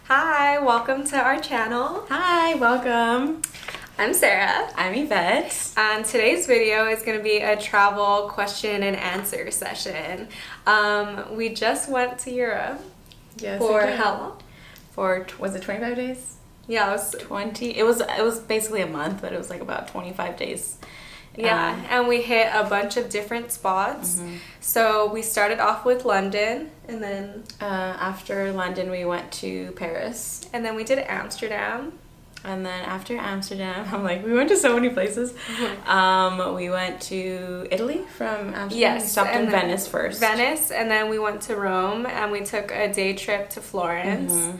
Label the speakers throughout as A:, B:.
A: Hi, welcome to our channel.
B: Hi, welcome.
A: I'm Sarah.
B: I'm Yvette.
A: And today's video is going to be a travel question and answer session. We just went to Europe.
B: Yes.
A: For how long?
B: Was it 25 days?
A: Yeah, it was
B: 20. It was basically a month, but it was like about 25 days.
A: Yeah, and we hit a bunch of different spots. So we started off with London, and then
B: after London, we went to Paris.
A: and then we did Amsterdam.
B: And then after Amsterdam, I'm like, we went to so many places. We went to Italy from Amsterdam.
A: Yes,
B: We stopped in
A: and then
B: Venice first.
A: Venice, and then we went to Rome, and we took a day trip to Florence,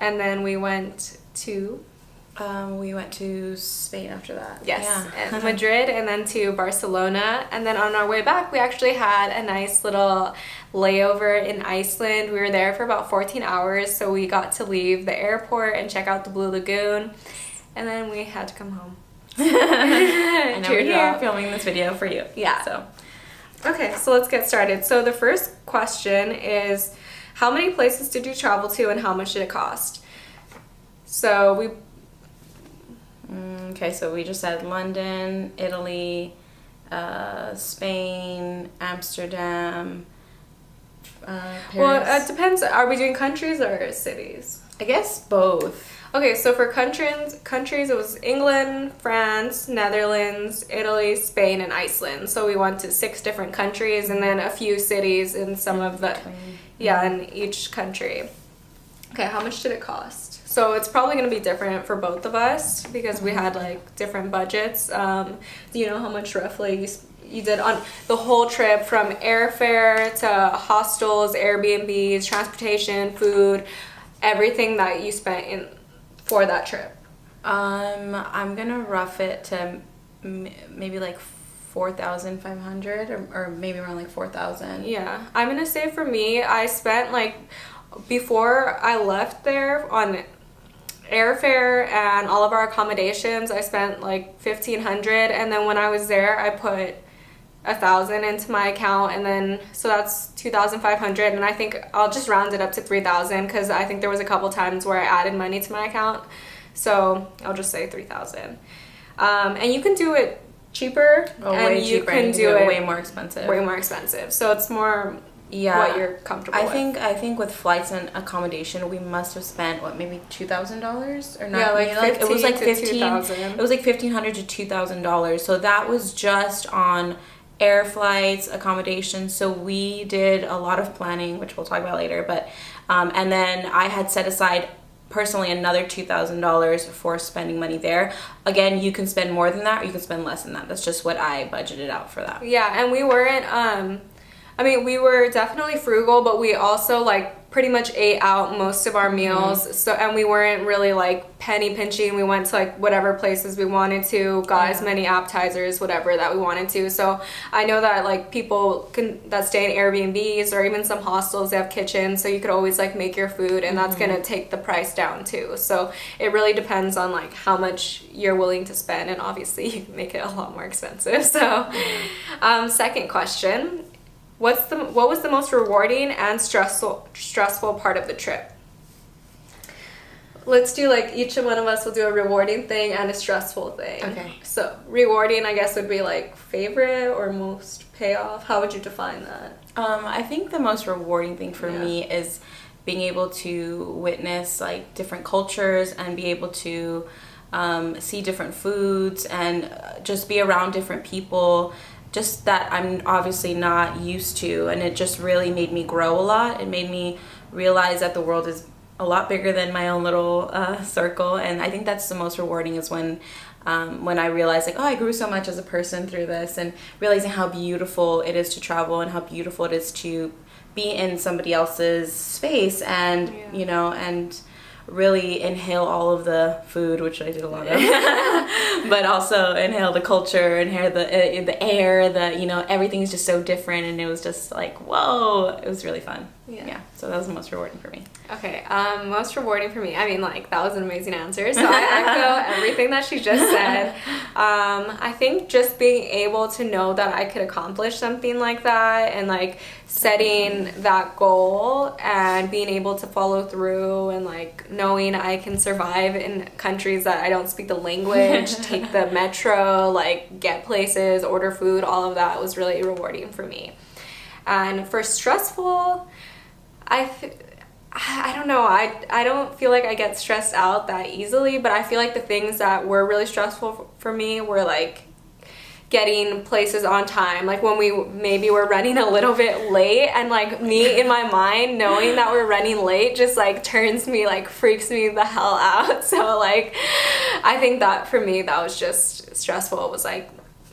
A: and then we went to
B: Spain after that.
A: Yes,
B: Yeah.
A: and Madrid, and then to Barcelona, and then on our way back we actually had a nice little layover in Iceland. We were there for about 14 hours, so we got to leave the airport and check out the Blue Lagoon, and then we had to come home.
B: And now we're here filming this video for you.
A: Yeah.
B: So,
A: Okay, so let's get started. So the first question is, how many places did you travel to and how much did it cost? So we
B: okay, so we just said London, Italy, Spain, Amsterdam, Paris.
A: Well, it depends. Are we doing countries or cities?
B: I guess both.
A: Okay, so for countries, it was England, France, Netherlands, Italy, Spain, and Iceland. So we went to 6 different countries and then a few cities in some of the, in each country. Okay, how much did it cost? So it's probably going to be different for both of us because we had like different budgets. Do you know how much roughly you did on the whole trip, from airfare to hostels, Airbnbs, transportation, food, everything that you spent in for that trip?
B: I'm gonna rough it to maybe like 4,500 or maybe around like 4,000.
A: Yeah, I'm gonna say for me, I spent like, before I left there on airfare and all of our accommodations, I spent like 1,500, and then when I was there I put 1,000 into my account, and then so that's 2,500, and I think I'll just round it up to 3,000 because I think there was a couple times where I added money to my account, so I'll just say 3,000. And you can do it cheaper, and you can do it
B: way more expensive.
A: Way more expensive. So it's more what you're comfortable with.
B: I think with flights and accommodation, we must have spent maybe $2,000 or not.
A: Yeah, like 15
B: it was like
A: to
B: 15.
A: 2,000.
B: It was like $1,500 to $2,000. So that was just on air flights, accommodation. So we did a lot of planning, which we'll talk about later. But and then I had set aside personally another $2,000 for spending money there. Again, you can spend more than that or you can spend less than that. That's just what I budgeted out for that.
A: Yeah, and we weren't we were definitely frugal, but we also like pretty much ate out most of our meals. So, and we weren't really like penny pinching. We went to like whatever places we wanted to, got as many appetizers, whatever that we wanted to. So I know that like people that stay in Airbnbs or even some hostels, they have kitchens, so you could always like make your food, and that's gonna take the price down too. So it really depends on like how much you're willing to spend, and obviously you can make it a lot more expensive. So second question. What was the most rewarding and stressful part of the trip? Let's do like each one of us will do a rewarding thing and a stressful thing.
B: Okay.
A: So rewarding, I guess, would be like favorite or most payoff. How would you define that?
B: I think the most rewarding thing for me is being able to witness like different cultures and be able to see different foods and just be around different people. Just that I'm obviously not used to, and it just really made me grow a lot. It made me realize that the world is a lot bigger than my own little circle, and I think that's the most rewarding is when I realized like, oh, I grew so much as a person through this, and realizing how beautiful it is to travel and how beautiful it is to be in somebody else's space and and really inhale all of the food, which I did a lot of, but also inhale the culture, inhale the air, everything is just so different, and it was just like, whoa, it was really fun. Yeah, so that was the most rewarding for me.
A: Okay, most rewarding for me. I mean, like, that was an amazing answer. So I echo everything that she just said. I think just being able to know that I could accomplish something like that, and like setting that goal and being able to follow through, and like knowing I can survive in countries that I don't speak the language, take the metro, like get places, order food, all of that was really rewarding for me. And for stressful, I don't know, I don't feel like I get stressed out that easily, but I feel like the things that were really stressful for me were like getting places on time, like when we maybe were running a little bit late, and like me in my mind knowing that we're running late just like turns me, like freaks me the hell out. So like I think that for me that was just stressful. It was like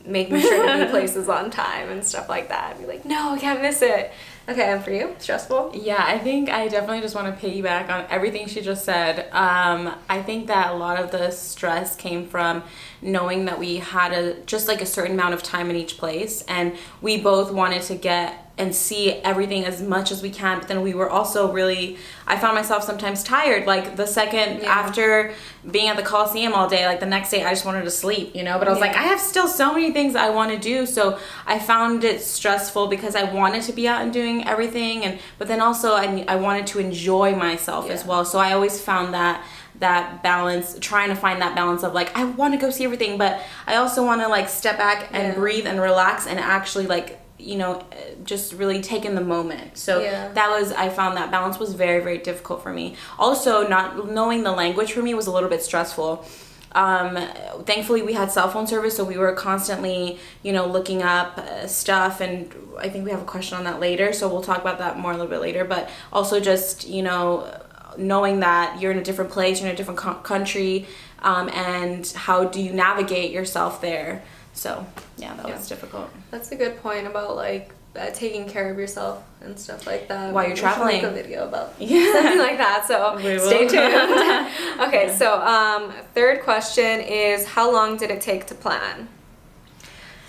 A: making sure to be places on time and stuff like that. Be like, no, I can't miss it. Okay, and for you, stressful?
B: Yeah, I think I definitely just want to piggyback on everything she just said. I think that a lot of the stress came from knowing that we had just like a certain amount of time in each place, and we both wanted to get and see everything as much as we can, but then we were also really, I found myself sometimes tired, like the second after being at the Coliseum all day, like the next day I just wanted to sleep, you know, but I was like, I have still so many things I want to do, so I found it stressful because I wanted to be out and doing everything, and but then also I wanted to enjoy myself as well, so I always found that balance, trying to find that balance of like, I want to go see everything, but I also want to like step back and breathe and relax and actually like, you know, just really take in the moment. So that was, I found that balance was very, very difficult for me. Also, not knowing the language for me was a little bit stressful. Thankfully we had cell phone service, so we were constantly, you know, looking up stuff, and I think we have a question on that later, so we'll talk about that more a little bit later. But also just, you know, knowing that you're in a different place, you're in a different country, and how do you navigate yourself there. So yeah, that was difficult.
A: That's a good point about like taking care of yourself and stuff like that
B: while you're traveling.
A: Make a video about something like that, so stay tuned. Okay, so third question is, how long did it take to plan?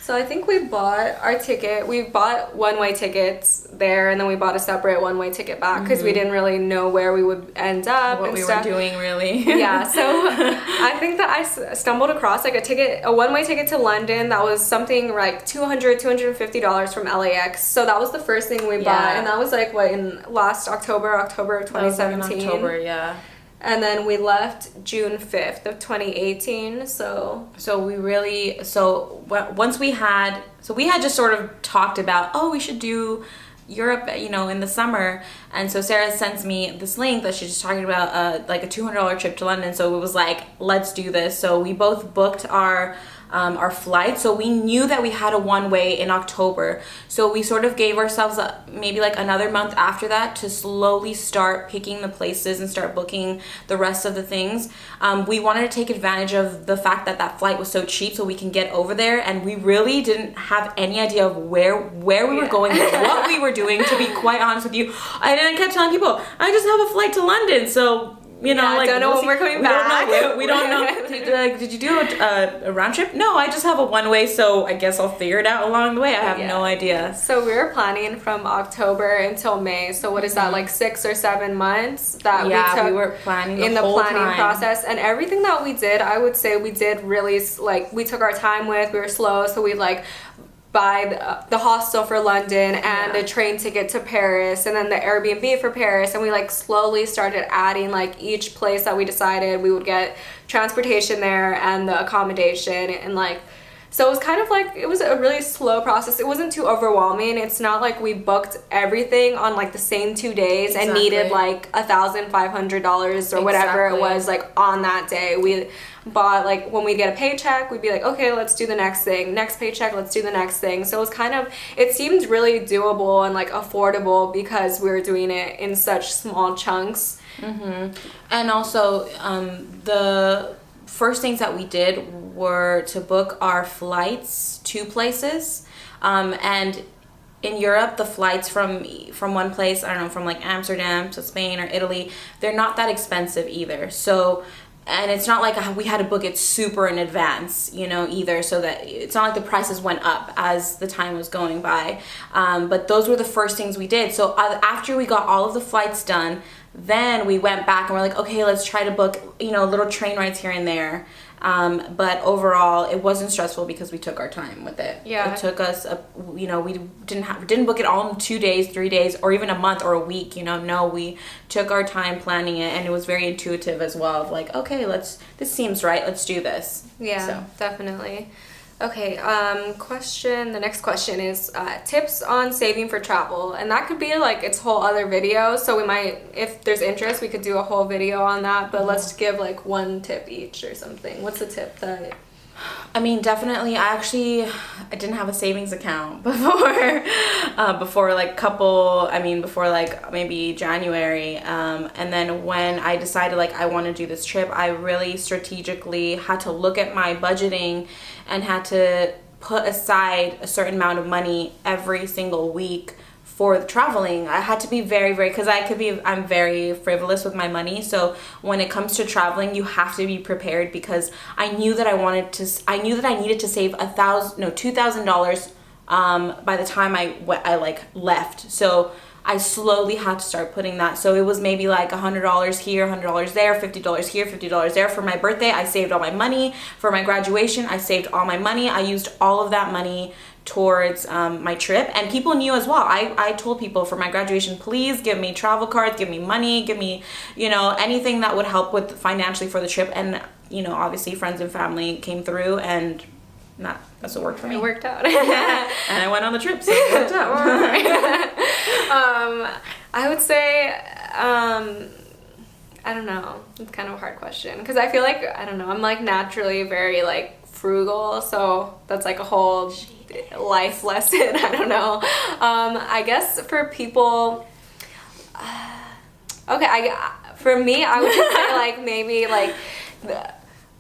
A: So I think we bought our ticket. We bought one-way tickets there, and then we bought a separate one-way ticket back because we didn't really know where we would end up.
B: What we were doing, really.
A: Yeah, so I think that I stumbled across like a one-way ticket to London that was something like $250 from LAX. So that was the first thing we bought, and that was like what, in last October of 2017.
B: In October, yeah.
A: And then we left June 5th of 2018, so
B: we really, once we had just sort of talked about, we should do Europe, you know, in the summer. And so Sarah sends me this link that she's just talking about, like a $200 trip to London. So it was like, let's do this. So we both booked our flight. So we knew that we had a one-way in October. So we sort of gave ourselves maybe like another month after that to slowly start picking the places and start booking the rest of the things. We wanted to take advantage of the fact that that flight was so cheap so we can get over there. And we really didn't have any idea of where we were going, what we were doing, to be quite honest with you. And I kept telling people, I just have a flight to London. So, you know, like,
A: don't know when we're coming back.
B: We don't know. Did you do a round trip? No, I just have a one-way, so I guess I'll figure it out along the way. I have no idea.
A: So we were planning from October until May. So what is that, like 6 or 7 months that we were planning in the planning process. And everything that we did, I would say we did really, like, we took our time with. We were slow, so we like buy the hostel for London and a train ticket to Paris, and then the Airbnb for Paris, and we like slowly started adding like each place that we decided we would get transportation there and the accommodation, and like, so it was kind of like, it was a really slow process. It wasn't too overwhelming. It's not like we booked everything on like the same 2 days and needed like $1,500 or whatever it was like on that day. We bought, like, when we get a paycheck, we'd be like, okay, let's do the next thing. Next paycheck, let's do the next thing. So it was kind of, it seemed really doable and like affordable because we were doing it in such small chunks.
B: And also, the first things that we did were to book our flights to places, and in Europe, the flights from one place, I don't know, from like Amsterdam to Spain or Italy, they're not that expensive either. So and it's not like we had to book it super in advance, you know, either, so that it's not like the prices went up as the time was going by. But those were the first things we did. So after we got all of the flights done, then we went back and we're like, okay, let's try to book, you know, little train rides here and there. But overall, it wasn't stressful because we took our time with it.
A: Yeah.
B: It took us, you know, we didn't book it all in 2 days, 3 days, or even a month or a week, you know. No, we took our time planning it, and it was very intuitive as well, of like, okay, this seems right, let's do this.
A: Yeah,
B: so.
A: Definitely. Okay, the next question is tips on saving for travel. And that could be like its whole other video. So we might, if there's interest, we could do a whole video on that. But let's give like one tip each or something. What's the tip that...
B: I mean, definitely, I didn't have a savings account before like maybe January. And then when I decided like I want to do this trip, I really strategically had to look at my budgeting and had to put aside a certain amount of money every single week for the traveling. I had to be very, very, because I'm very frivolous with my money. So when it comes to traveling, you have to be prepared, because I knew that I needed to save $2,000 by the time I like left. So I slowly had to start putting that. So it was maybe like $100 here, $100 there, $50 here, $50 there. For my birthday, I saved all my money. For my graduation, I saved all my money. I used all of that money towards my trip, and people knew as well. I told people for my graduation, please give me travel cards, give me money, give me, you know, anything that would help with financially for the trip. And, you know, obviously friends and family came through, and that's what worked for me.
A: It worked out.
B: And I went on the trip, so it worked out.
A: I would say, I don't know. It's kind of a hard question, because I feel like, I don't know, I'm like naturally very like frugal, so that's like a whole life lesson. I don't know. I guess for people, for me, I would just say like maybe like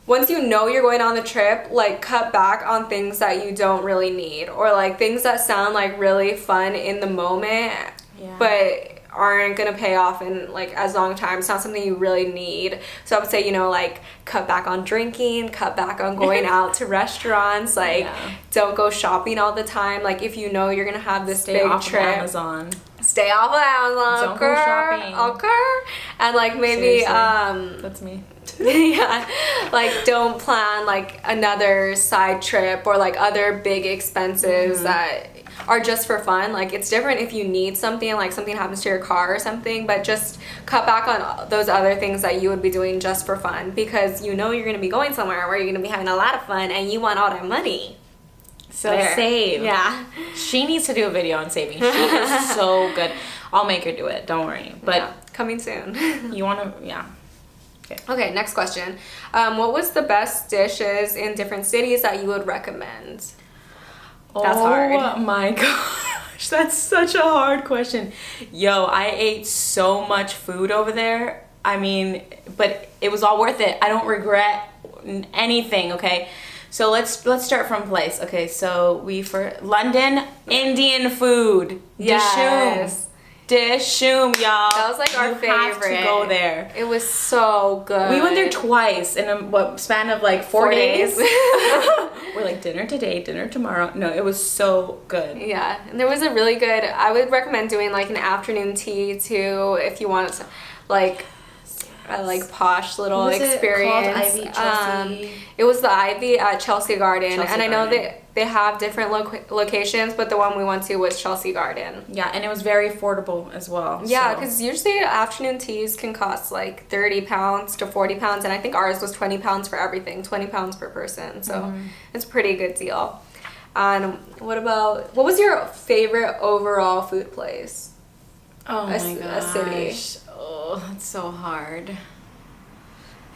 A: once you know you're going on the trip, like cut back on things that you don't really need, or like things that sound like really fun in the moment, but aren't gonna pay off in like as long time. It's not something you really need. So I would say, you know, like cut back on drinking, cut back on going out to restaurants, like don't go shopping all the time. Like if you know you're gonna have this big trip,
B: Amazon.
A: Stay off of Amazon.
B: Don't go shopping.
A: Okay. And like maybe
B: that's me.
A: yeah, like don't plan like another side trip or like other big expenses that are just for fun. Like it's different if you need something, like something happens to your car or something, but just cut back on those other things that you would be doing just for fun, because you know you're going to be going somewhere where you're going to be having a lot of fun and you want all that money.
B: So save.
A: Yeah.
B: She needs to do a video on saving. She is so good. I'll make her do it. Don't worry. But
A: coming soon.
B: You want to, yeah.
A: Okay, next question. What was the best dishes in different cities that you would recommend? That's hard.
B: Oh my gosh, that's such a hard question. Yo, I ate so much food over there. I mean, but it was all worth it. I don't regret anything, okay? So let's start from place. Okay, so for London, Indian food.
A: Yes.
B: Dishoom, y'all.
A: That was like our favorite.
B: You have to go there.
A: It was so good.
B: We went there twice in a span of like 4 days. We're like, dinner today, dinner tomorrow. No, it was so good.
A: Yeah, and there was a really good, I would recommend doing like an afternoon tea too if you want to, like a like posh little experience.
B: It called Ivy Chelsea?
A: It was the Ivy at Chelsea Garden, and I know
B: Garden.
A: they have different locations, but the one we went to was Chelsea Garden.
B: Yeah, and it was very affordable as well.
A: Yeah, because usually afternoon teas can cost like £30 to £40, and I think ours was £20 for everything, £20 per person. So it's a pretty good deal. And what was your favorite overall food place?
B: Oh my gosh.
A: A city.
B: Oh, that's so hard.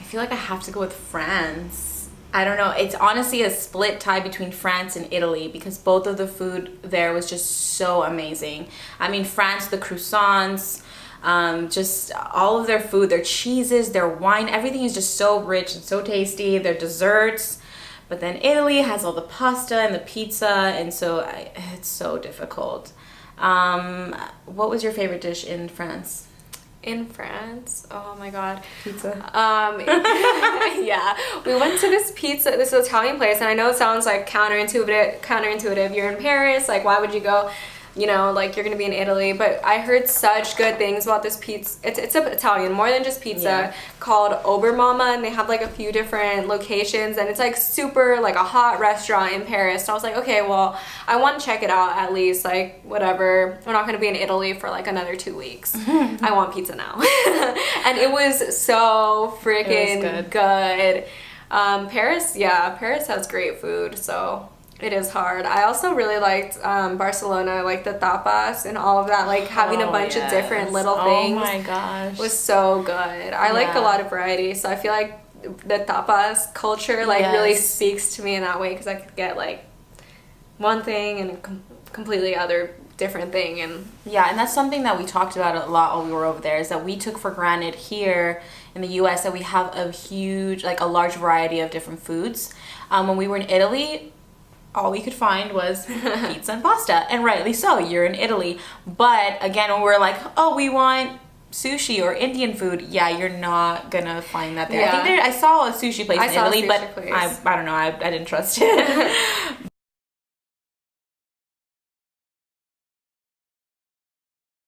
B: I feel like I have to go with France. I don't know. It's honestly a split tie between France and Italy, because both of the food there was just so amazing. I mean, France, the croissants, just all of their food, their cheeses, their wine, everything is just so rich and so tasty. Their desserts. But then Italy has all the pasta and the pizza, and so it's so difficult. What was your favorite dish in France?
A: In France, oh my god,
B: Pizza.
A: Yeah, we went to this Italian place, and I know it sounds like counterintuitive. You're in Paris, like why would you go? You know, like you're gonna be in Italy, but I heard such good things about this pizza. It's Italian, more than just pizza, called Obermama, and they have like a few different locations, and it's like super like a hot restaurant in Paris. So I was like, okay, well, I want to check it out at least. Like whatever, we're not gonna be in Italy for like another 2 weeks. I want pizza now, and it was so freaking good. Paris has great food, so. It is hard. I also really liked Barcelona, like the tapas and all of that, like having a bunch of different little things.
B: Oh my gosh.
A: Was so good. I like a lot of variety, so I feel like the tapas culture like really speaks to me in that way, because I could get like one thing and a completely other different thing. And
B: and that's something that we talked about a lot while we were over there, is that we took for granted here in the US that we have a large variety of different foods. When we were in Italy, all we could find was pizza and pasta, and rightly so, you're in Italy. But again, when we're like, oh, we want sushi or Indian food, you're not gonna find that there. I think I saw a sushi place in Italy, but I don't know, I didn't trust it.